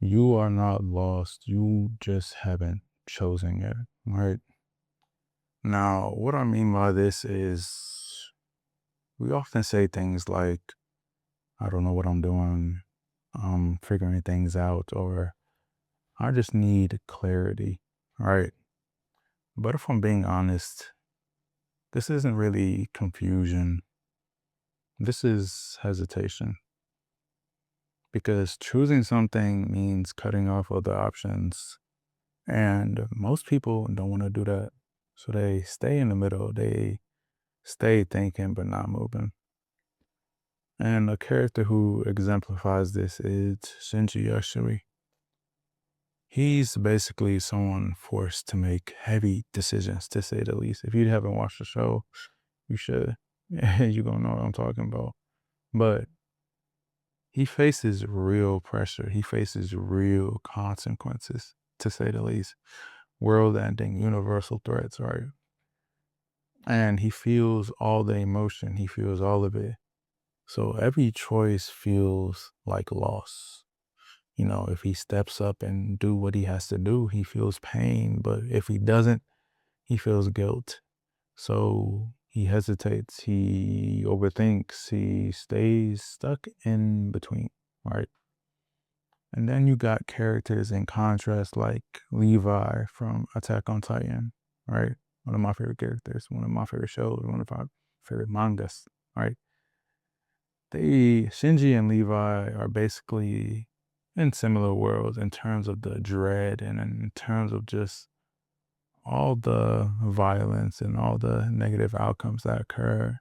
You are not lost. You just haven't chosen yet, right? Now, what I mean by this is we often say things like, I don't know what I'm doing, I'm figuring things out, or I just need clarity, right? But if I'm being honest, this isn't really confusion. This is hesitation because choosing something means cutting off other options. And most people don't want to do that. So they stay in the middle. They stay thinking, but not moving. And a character who exemplifies this is Shinji, actually. He's basically someone forced to make heavy decisions, to say the least. If you haven't watched the show, you should. You're going to know what I'm talking about. But he faces real pressure. He faces real consequences, to say the least. World ending, universal threats, right? And he feels all the emotion, he feels all of it. So every choice feels like loss. You know, if he steps up and do what he has to do, he feels pain, but if he doesn't, he feels guilt. So he hesitates, he overthinks, he stays stuck in between, right? And then you got characters in contrast like Levi from Attack on Titan, right? One of my favorite characters, one of my favorite shows, one of my favorite mangas, right? Shinji and Levi are basically in similar worlds in terms of the dread and in terms of just all the violence and all the negative outcomes that occur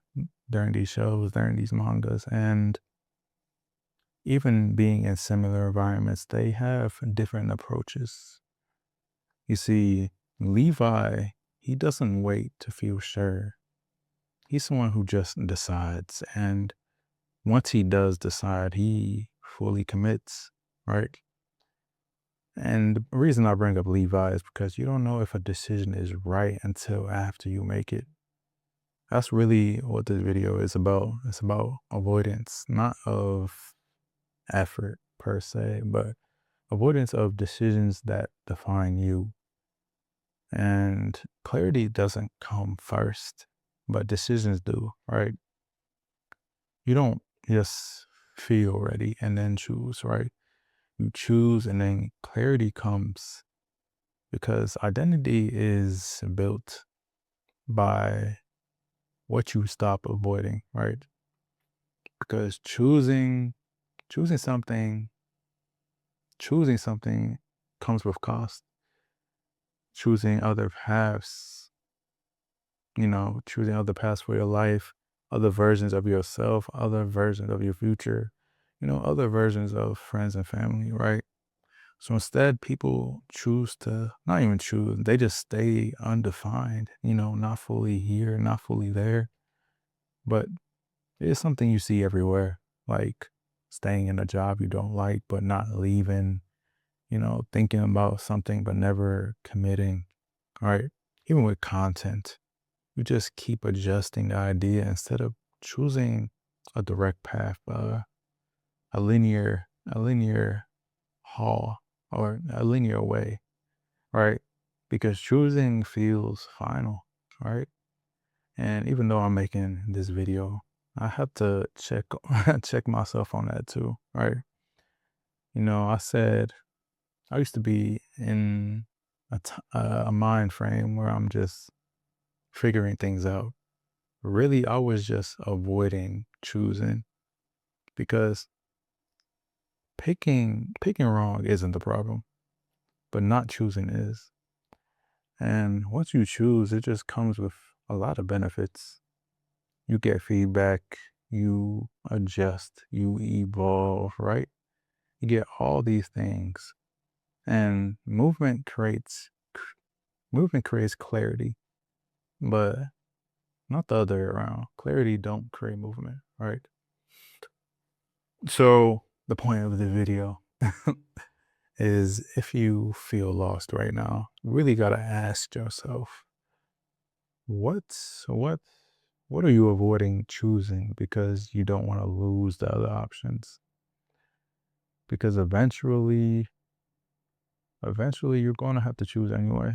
during these shows, during these mangas. And even being in similar environments, they have different approaches. You see, Levi, he doesn't wait to feel sure. He's someone who just decides. And once he does decide, he fully commits, right? And the reason I bring up Levi is because you don't know if a decision is right until after you make it. That's really what this video is about. It's about avoidance, not of effort per se, but avoidance of decisions that define you. And clarity doesn't come first, but decisions do, right? You don't just feel ready and then choose, right? You choose and then clarity comes because identity is built by what you stop avoiding, right? Because choosing something, choosing something comes with cost. Choosing other paths, choosing other paths for your life, other versions of yourself, other versions of your future, other versions of friends and family, right? So instead, people choose to not even choose, they just stay undefined, not fully here, not fully there. But it's something you see everywhere, like staying in a job you don't like, but not leaving, thinking about something, but never committing, right? Even with content, you just keep adjusting the idea instead of choosing a direct path, a linear haul or a linear way, right? Because choosing feels final, right? And even though I'm making this video, I have to check check myself on that too, right? I said I used to be in a mind frame where I'm just figuring things out. Really, I was just avoiding choosing because picking wrong isn't the problem, but not choosing is. And once you choose, it just comes with a lot of benefits. You get feedback, you adjust, you evolve, right? You get all these things. And movement creates clarity, but not the other way around. Clarity don't create movement, right? So the point of the video is if you feel lost right now, you really gotta ask yourself, what what are you avoiding choosing because you don't want to lose the other options? Because eventually eventually you're going to have to choose anyway.